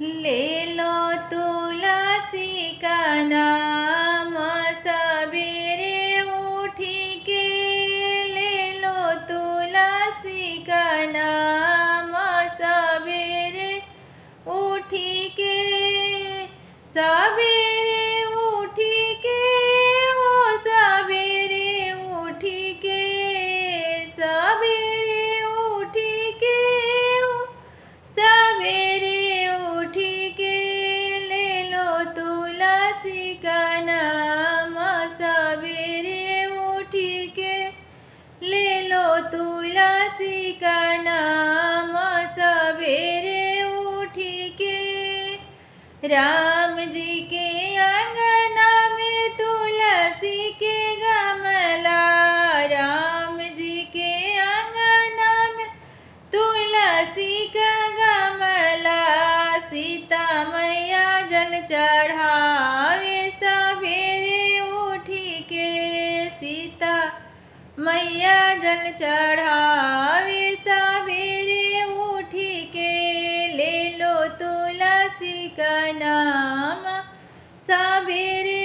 ले लो तुलसी का नाम सवेरे उठी के, ले लो तुलसी का नाम सवेरे उठी के, सवेरे उठी के हो सवेरे उठी के, सवेरे उठी के हो सवेरे उठी के, ले लो तुलसी का नाम सवेरे उठी के, ले लो तुलसी का नाम सवेरे उठी के। राम जी के अंगना में तुलसी के गमला, राम जी के अंगना में तुलसी का गमला, सीता मैया जल चढ़ावे सवेरे उठी के, सीता मैया जल चढ़ावे सवेरे उठी के, ले लो तुलसी का नाम सवेरे